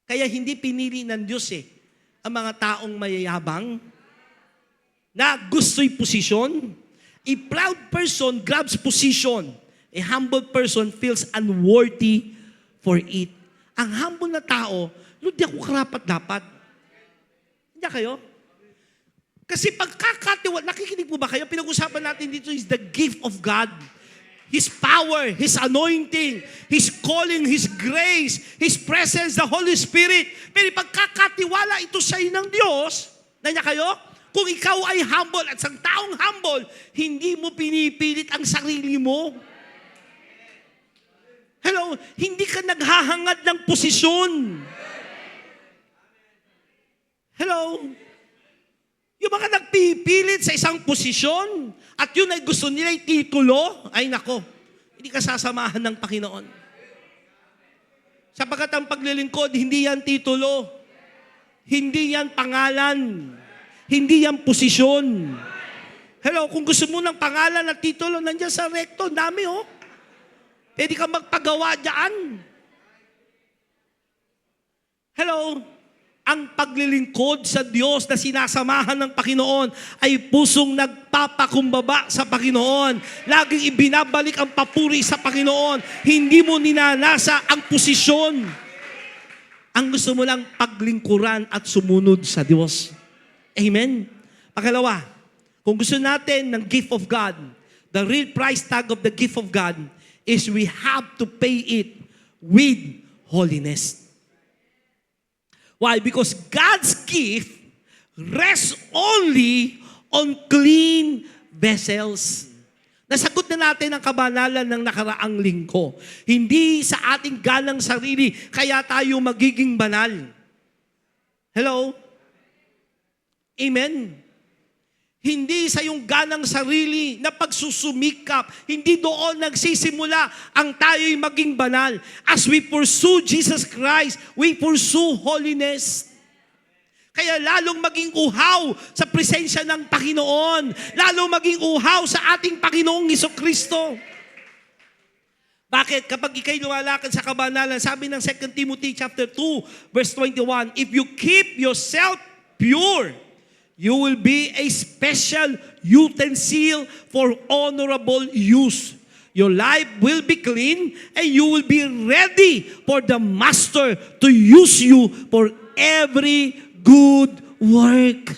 Kaya hindi pinili ng Diyos ang mga taong mayayabang na gusto'y posisyon. A proud person grabs position. A humble person feels unworthy for it. Ang humble na tao, di ako karapat-dapat. Hindi kayo? Kasi pagkakatiwala, nakikinig po ba kayo? Pinag-usapan natin dito is the gift of God. His power, His anointing, His calling, His grace, His presence, the Holy Spirit. Pero pagkakatiwala ito sa ng Diyos, nanya kayo? Kung ikaw ay humble at isang taong humble, hindi mo pinipilit ang sarili mo. Hello, hindi ka naghahangad ng posisyon. Hello? Yung mga nagpipilit sa isang posisyon at yun ay gusto nila ay titulo, ay nako, hindi ka sasamahan ng Panginoon. Sapagkat ang paglilingkod, hindi yan titulo, hindi yan pangalan, hindi yan posisyon. Hello, kung gusto mo ng pangalan at titulo, nandiyan sa recto, dami Pwede ka magpagawa dyan. Hello? Ang paglilingkod sa Diyos na sinasamahan ng Panginoon ay pusong nagpapakumbaba sa Panginoon. Laging ibinabalik ang papuri sa Panginoon. Hindi mo ninanasa ang posisyon. Ang gusto mo lang paglingkuran at sumunod sa Diyos. Amen? Pangalawa, kung gusto natin ng gift of God, the real price tag of the gift of God is we have to pay it with holiness. Why? Because God's gift rests only on clean vessels. Nasagot na natin ang kabanalan ng nakaraang linggo. Hindi sa ating ganang sarili, kaya tayo magiging banal. Hello? Amen? Hindi sa iyong ganang sarili na pagsusumikap. Hindi doon nagsisimula ang tayo'y maging banal. As we pursue Jesus Christ, we pursue holiness. Kaya lalong maging uhaw sa presensya ng Panginoon. Lalong maging uhaw sa ating Panginoong Hesukristo. Bakit? Kapag ikay lumalakad sa kabanalan, sabi ng 2 Timothy chapter 2, verse 21, if you keep yourself pure, you will be a special utensil for honorable use. Your life will be clean and you will be ready for the Master to use you for every good work.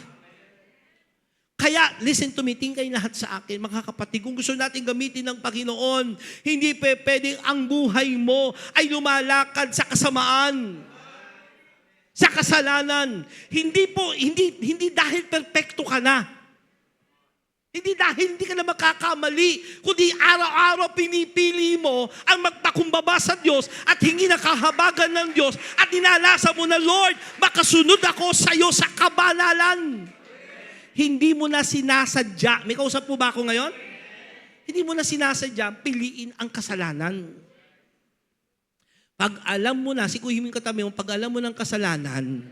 Kaya, listen to me, tingkay lahat sa akin, mga kapatid, kung gusto natin gamitin ng Panginoon, hindi pwedeng ang buhay mo ay lumalakad sa kasamaan. Sa kasalanan. Hindi dahil perpekto ka na. Hindi dahil hindi ka na makakamali, kundi araw-araw pinipili mo ang magpakumbaba sa Diyos at hingi na kahabagan ng Diyos at inalasa mo na, Lord, makasunod ako sa iyo sa kabanalan. Hindi mo na sinasadya. May kausap po ba ako ngayon? Hindi mo na sinasadya piliin ang kasalanan. Pag alam mo na, sikuhin mo yung katabi mo, pag alam mo ng kasalanan,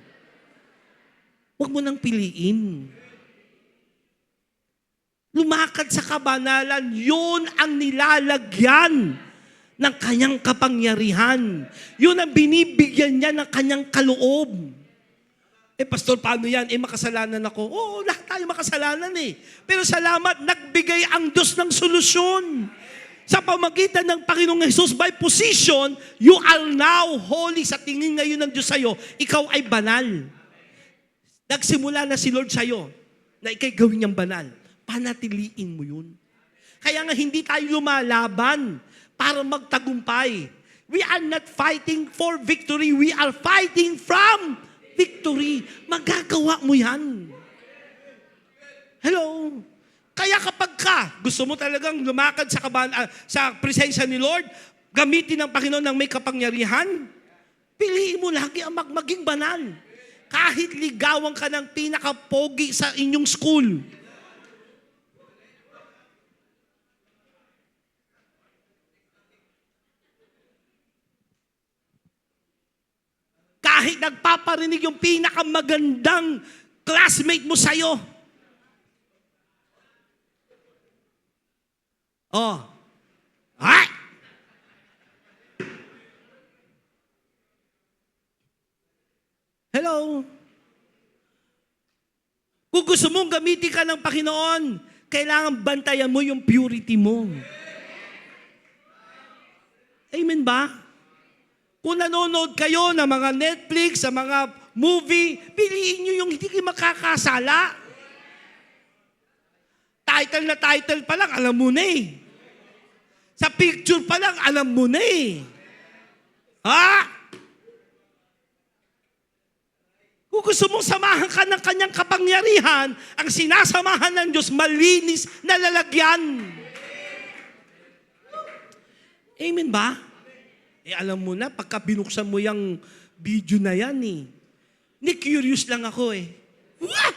huwag mo nang piliin. Lumakad sa kabanalan, yun ang nilalagyan ng kanyang kapangyarihan. Yun ang binibigyan niya ng kanyang kaloob. Pastor, paano yan? Makasalanan ako. Oo, lahat tayo makasalanan Pero salamat, nagbigay ang Diyos ng solusyon. Sa pamagitan ng Panginoong Jesus, by position, you are now holy. Sa tingin ngayon ng Diyos sa'yo, ikaw ay banal. Nagsimula na si Lord sa'yo na ikay gawin niyang banal. Panatiliin mo yun. Kaya nga hindi tayo lumalaban para magtagumpay. We are not fighting for victory. We are fighting from victory. Magagawa mo yan. Hello? Kaya kapag gusto mo talagang lumakad sa presensya ni Lord, gamitin ng Panginoon ng may kapangyarihan, piliin mo lagi ang maging banal. Kahit ligawan ka ng pinaka-pogi sa inyong school. Kahit nagpaparinig yung pinakamagandang classmate mo sa'yo. Oh. Ay! Hello? Kung gusto mong gamitin ka ng Panginoon, kailangan bantayan mo yung purity mo. Amen ba? Kung nanonood kayo ng mga Netflix, sa mga movie, piliin nyo yung hindi kayo makakasala. Title na title pa lang, alam mo na eh. Sa picture pa lang, alam mo na eh. Ha? Kung gusto mong samahan ka ng kanyang kapangyarihan, ang sinasamahan ng Diyos, malinis na lalagyan. Amen ba? Alam mo na, pagka binuksan mo yung video na yan eh. Curious lang ako eh. What?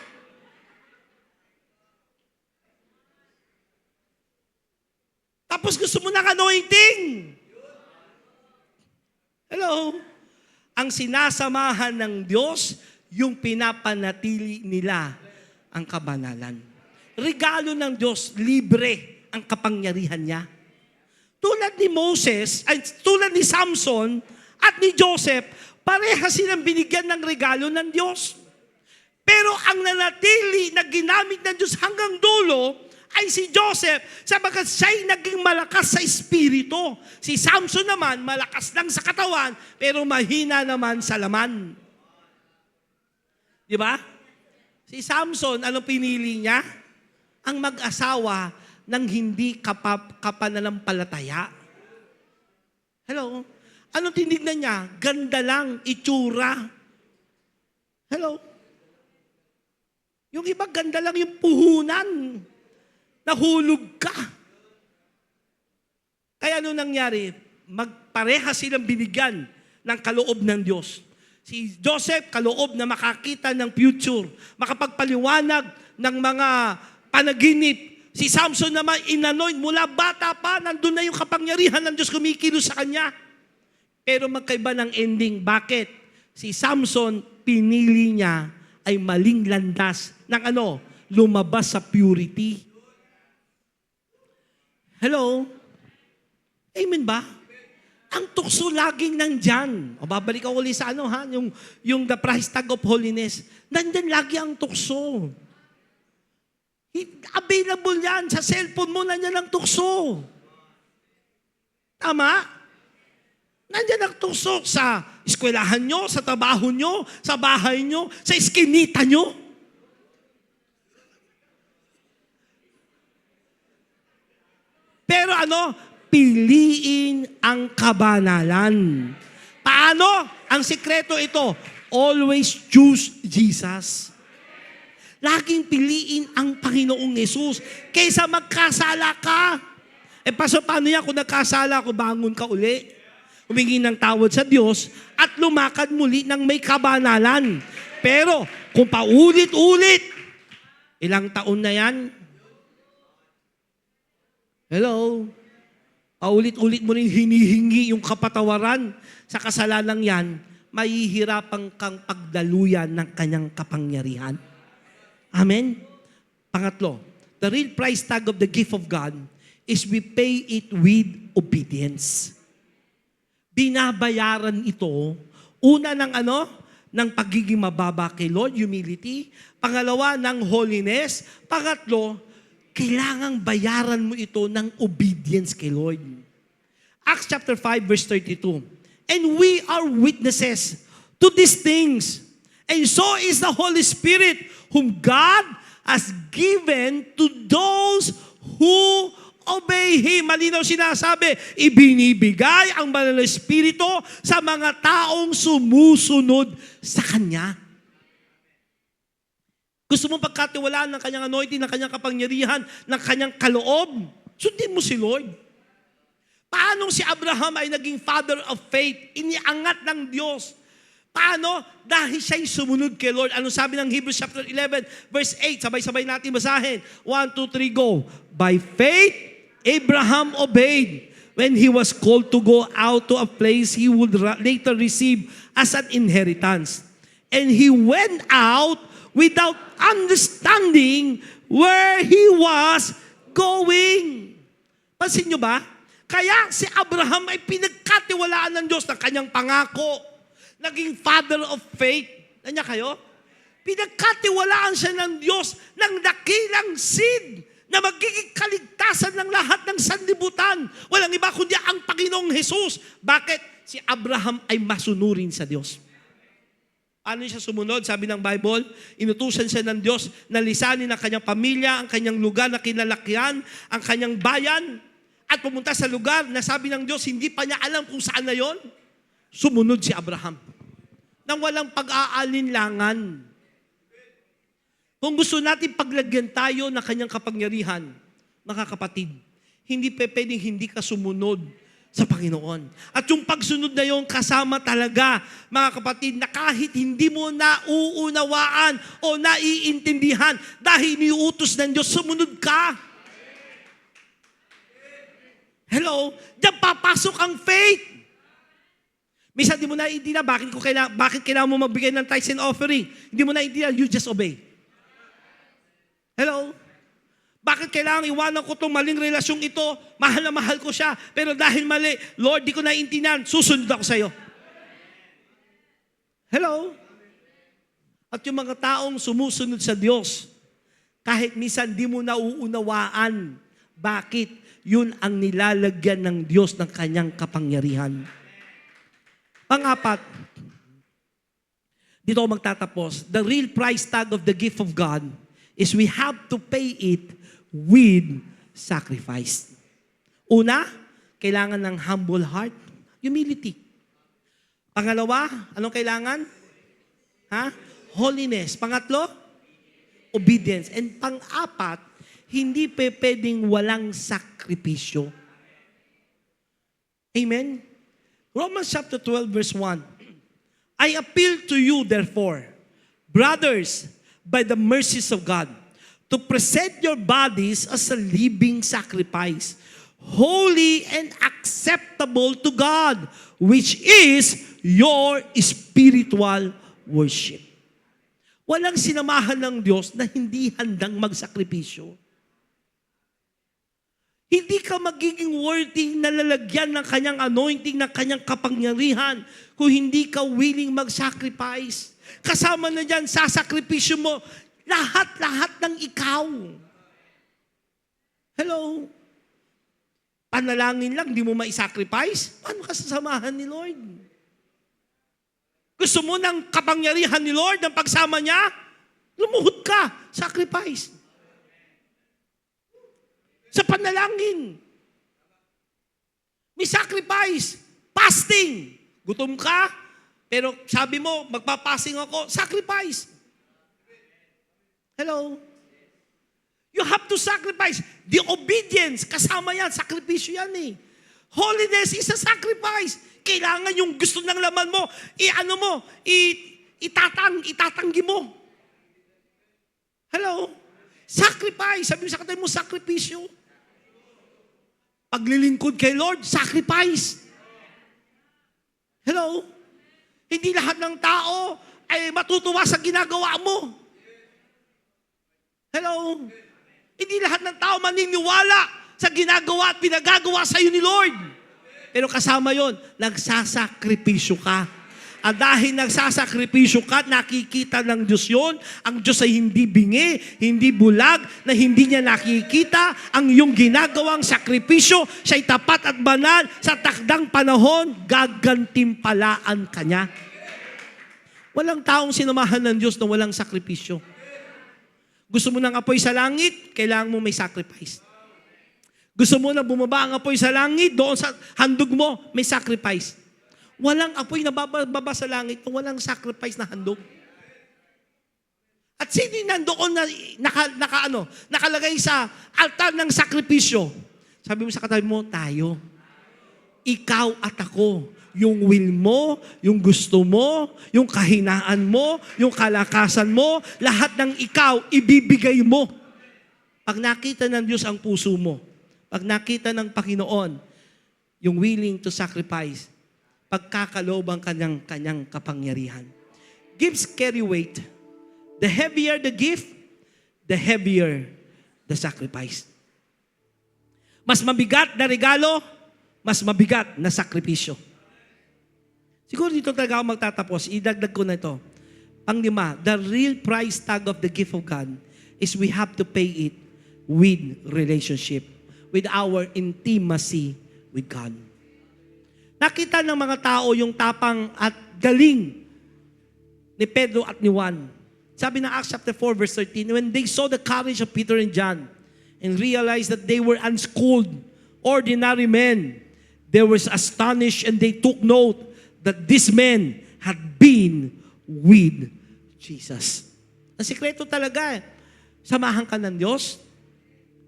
Tapos gusto mo ng anointing. Hello? Ang sinasamahan ng Diyos, yung pinapanatili nila ang kabanalan. Regalo ng Diyos, libre ang kapangyarihan niya. Tulad ni Moses, ay tulad ni Samson at ni Joseph, pareha silang binigyan ng regalo ng Diyos. Pero ang nanatili na ginamit ng Diyos hanggang dulo ay si Joseph, sabagat siya'y naging malakas sa espiritu. Si Samson naman, malakas lang sa katawan, pero mahina naman sa laman. Di ba? Si Samson, anong pinili niya? Ang mag-asawa ng hindi kapananampalataya. Hello? Anong tinignan niya? Ganda lang, itsura. Hello? Yung iba, ganda lang yung puhunan. Nahulog ka. Kaya ano nangyari? Magpareha silang binigyan ng kaloob ng Diyos. Si Joseph, kaloob na makakita ng future, makapagpaliwanag ng mga panaginip. Si Samson naman, inanoint mula bata pa, nandun na yung kapangyarihan ng Diyos kumikilos sa kanya. Pero magkaiba ng ending. Bakit? Si Samson, pinili niya ay maling landas ng lumabas sa purity. Hello? Amen ba? Ang tukso laging nandyan. O babalik ako ulit sa yung the price tag of holiness. Nandyan lagi ang tukso. Available yan. Sa cellphone mo, nandyan ang tukso. Tama? Nandyan ang tukso sa eskwelahan nyo, sa trabaho nyo, sa bahay nyo, sa eskinita nyo. Pero piliin ang kabanalan. Paano? Ang sikreto ito, always choose Jesus. Laging piliin ang Panginoong Yesus kaysa magkasala ka. Paso, paano yan kung nagkasala ako, bangon ka uli, humingi ng tawad sa Diyos, at lumakad muli ng may kabanalan. Pero, kung paulit-ulit, ilang taon na yan? Hello? Paulit-ulit mo rin hinihingi yung kapatawaran sa kasalanan yan, mahihirapan kang pagdaluyan ng kanyang kapangyarihan. Amen? Pangatlo, the real price tag of the gift of God is we pay it with obedience. Binabayaran ito, una ng pagiging mababa kay Lord, humility. Pangalawa, ng holiness. Pangatlo, kailangang bayaran mo ito ng obedience kay Lord. Acts chapter 5, verse 32. And we are witnesses to these things. And so is the Holy Spirit, whom God has given to those who obey Him. Malinaw sinasabi, ibinibigay ang Banal na Espiritu sa mga taong sumusunod sa Kanya. Gusto mo pagkatiwalaan ng Kanyang anointing, ng Kanyang kapangyarihan, ng Kanyang kaloob? Sundin mo si Lord. Paano paano si Abraham ay naging father of faith? Iniangat ng Diyos. Paano? Dahil siya'y sumunod kay Lord. Ano sabi ng Hebrews chapter 11, verse 8? Sabay-sabay natin basahin. 1, 2, 3, go. By faith, Abraham obeyed when he was called to go out to a place he would later receive as an inheritance. And he went out without understanding where he was going. Pansin nyo ba? Kaya si Abraham ay pinagkatiwalaan ng Diyos ng kanyang pangako. Naging father of faith. Nanya kayo? Pinagkatiwalaan siya ng Diyos ng dakilang seed na magiging kaligtasan ng lahat ng sanlibutan. Walang iba kundi ang Panginoong Jesus. Bakit? Si Abraham ay masunurin sa Diyos. Ano siya sumunod? Sabi ng Bible, inutusan siya ng Diyos na lisanin ang kanyang pamilya, ang kanyang lugar na kinalakihan, ang kanyang bayan, at pumunta sa lugar na sabi ng Diyos, hindi pa niya alam kung saan na yon. Sumunod si Abraham nang walang pag-aalinlangan. Kung gusto natin paglagyan tayo ng kanyang kapangyarihan, mga kapatid, hindi pwedeng hindi ka sumunod sa Panginoon. At yung pagsunod na yon kasama talaga, mga kapatid, na kahit hindi mo nauunawaan o naiintindihan, dahil iniutos ng Diyos, sumunod ka. Hello? Diyan papasok ang faith. Minsan di mo naiintindihan bakit kailangan mo magbigay ng tithes and offering. Hindi mo naiintindihan, you just obey. Hello? Bakit kailangan iwanan ko itong maling relasyong ito? Mahal na mahal ko siya. Pero dahil mali, Lord, di ko naiintindihan, susunod ako sa iyo. Hello? At yung mga taong sumusunod sa Diyos, kahit minsan di mo nauunawaan, bakit? Yun ang nilalagyan ng Diyos ng kanyang kapangyarihan. Pang-apat, dito ako magtatapos. The real price tag of the gift of God is we have to pay it with sacrifice. Una, kailangan ng humble heart, humility. Pangalawa, anong kailangan? Holiness. Pangatlo, obedience. And pang-apat, hindi pwedeng walang sakripisyo. Amen? Romans chapter 12 verse 1. I appeal to you therefore, brothers, by the mercies of God, to present your bodies as a living sacrifice, holy and acceptable to God, which is your spiritual worship. Walang sinamahan ng Diyos na hindi handang magsakripisyo. Hindi ka magiging worthy na lalagyan ng kanyang anointing, ng kanyang kapangyarihan kung hindi ka willing mag-sacrifice. Kasama na dyan, sasakripisyo mo, lahat-lahat ng ikaw. Hello? Panalangin lang, di mo ma-sacrifice? Paano ka sasamahan ni Lord? Gusto mo ng kapangyarihan ni Lord, ng pagsama niya? Lumuhod ka, sacrifice. Sa panalangin. May sacrifice. Fasting. Gutom ka, pero sabi mo, magpapasing ako, sacrifice. Hello? You have to sacrifice. The obedience, kasama yan, sakripisyo yan eh. Holiness is a sacrifice. Kailangan yung gusto ng laman mo, itatanggi mo. Hello? Sacrifice. Sabi mo sa katabi mo, sakripisyo. Paglilingkod kay Lord, sacrifice. Hello? Hindi lahat ng tao ay matutuwa sa ginagawa mo. Hello? Hindi lahat ng tao maniniwala sa ginagawa at pinagagawa sa iyo ni Lord. Pero kasama yon, nagsasakripisyo ka. At dahil nagsasakripisyo ka, nakikita ng Diyos yun. Ang Diyos ay hindi bingi, hindi bulag, na hindi niya nakikita ang iyong ginagawang sakripisyo. Siya'y tapat at banal sa takdang panahon, gagantimpalaan ka niya. Walang taong sinamahan ng Diyos na walang sakripisyo. Gusto mo ng apoy sa langit, kailangan mo may sacrifice. Gusto mo na bumaba ang apoy sa langit, doon sa handog mo, may sacrifice. Walang apoy na bababa sa langit kung walang sacrifice na handog. At sino yung nandoon na nakalagay sa altar ng sakripisyo? Sabi mo sa katabi mo, tayo. ikaw at ako. Yung will mo, yung gusto mo, yung kahinaan mo, yung kalakasan mo, lahat ng ikaw, ibibigay mo. Pag nakita ng Diyos ang puso mo, pag nakita ng Panginoon, yung willing to sacrifice, pagkakaloob ang kanyang kapangyarihan. Gifts carry weight. The heavier the gift, the heavier the sacrifice. Mas mabigat na regalo, mas mabigat na sakripisyo. Siguro dito talaga ako magtatapos. Idagdag ko na ito. Panglima, the real price tag of the gift of God is we have to pay it with relationship, with our intimacy with God. Nakita ng mga tao yung tapang at galing ni Pedro at ni Juan. Sabi na Acts chapter 4 verse 13, when they saw the courage of Peter and John and realized that they were unschooled, ordinary men, they were astonished and they took note that these men had been with Jesus. Ang sikreto talaga, samahan ka ng Diyos,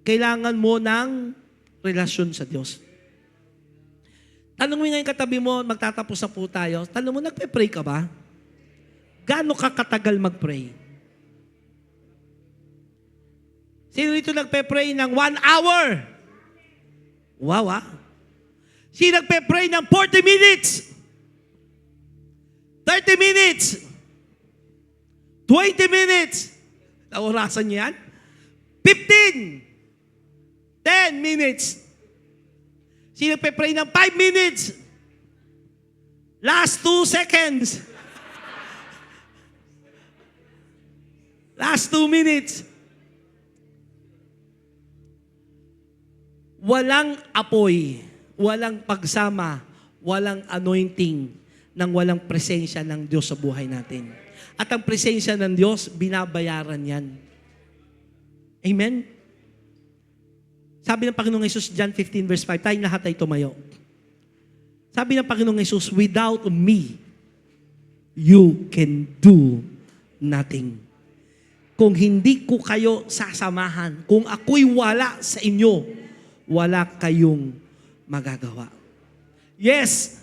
kailangan mo ng relasyon sa Diyos. Tanong mo ngayon katabi mo, magtatapos na po tayo, tanong mo, nagpe-pray ka ba? Gaano ka katagal mag-pray? Sino dito nagpe-pray ng 1 hour? Wow, ah. Sino nagpe-pray ng 40 minutes? 30 minutes? 20 minutes? Naurasan niyo yan? 15? 10 minutes? Sino nagpe-pray ng 5 minutes? Last 2 seconds? Last 2 minutes? Walang apoy, walang pagsama, walang anointing nang walang presensya ng Diyos sa buhay natin. At ang presensya ng Diyos, binabayaran yan. Amen? Sabi ng Panginoong Hesus, John 15 verse 5, tayong lahat ay tumayo. Sabi ng Panginoong Hesus, without me, you can do nothing. Kung hindi ko kayo sasamahan, kung ako'y wala sa inyo, wala kayong magagawa. Yes,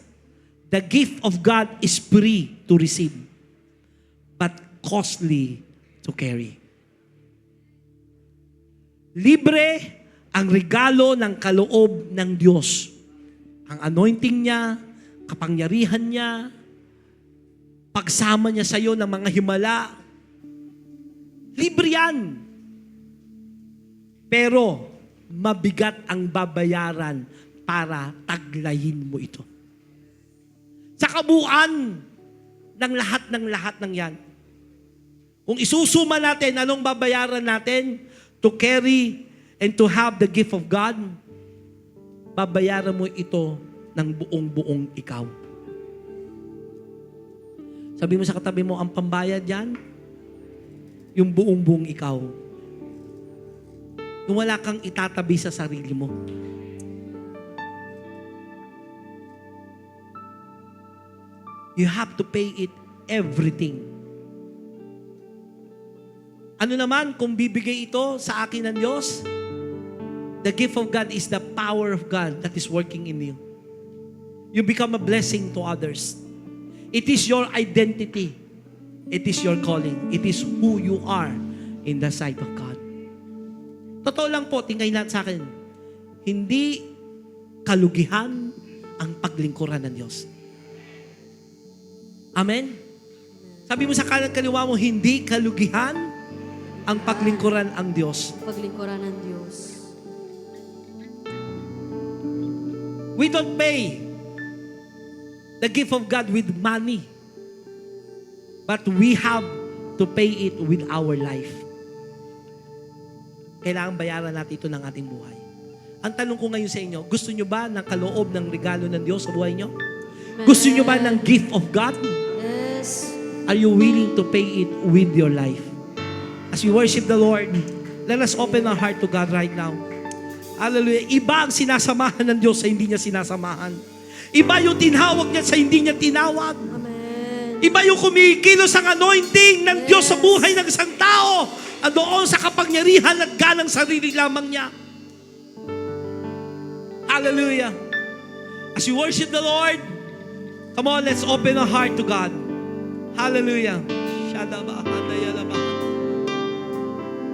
the gift of God is free to receive, but costly to carry. Libre ang regalo ng kaloob ng Diyos. Ang anointing niya, kapangyarihan niya, pagsama niya sa iyo ng mga himala, libre yan. Pero, mabigat ang babayaran para taglayin mo ito. Sa kabuuan ng lahat ng yan. Kung isusuma natin, anong babayaran natin to carry and to have the gift of God, babayaran mo ito ng buong-buong ikaw. Sabi mo sa katabi mo, ang pambayad yan, yung buong-buong ikaw. Yung wala kang itatabi sa sarili mo. You have to pay it everything. Ano naman kung bibigay ito sa akin ng Diyos? The gift of God is the power of God that is working in you. You become a blessing to others. It is your identity. It is your calling. It is who you are in the sight of God. Totoo lang po, tingay natin sa akin, hindi kalugihan ang paglingkuran ng Diyos. Amen? Sabi mo sa kanan kaliwa mo, hindi kalugihan ang paglingkuran ang Diyos. Paglingkuran ng Diyos. We don't pay the gift of God with money, but we have to pay it with our life. Kailangan bayaran natin ito ng ating buhay. Ang tanong ko ngayon sa inyo, gusto nyo ba ng kaloob ng regalo ng Diyos sa buhay nyo? Gusto nyo ba ng gift of God? Yes. Are you willing to pay it with your life? As we worship the Lord, let us open our heart to God right now. Hallelujah. Iba ang sinasamahan ng Diyos sa hindi niya sinasamahan. Iba yung tinawag niya sa hindi niya tinawag. Amen. Iba yung kumikilos ang anointing ng Diyos sa buhay ng isang tao at doon sa kapangyarihan at ganang sarili lamang niya. Hallelujah. As you worship the Lord, come on, let's open our heart to God. Hallelujah. Shadaba, handayalaba.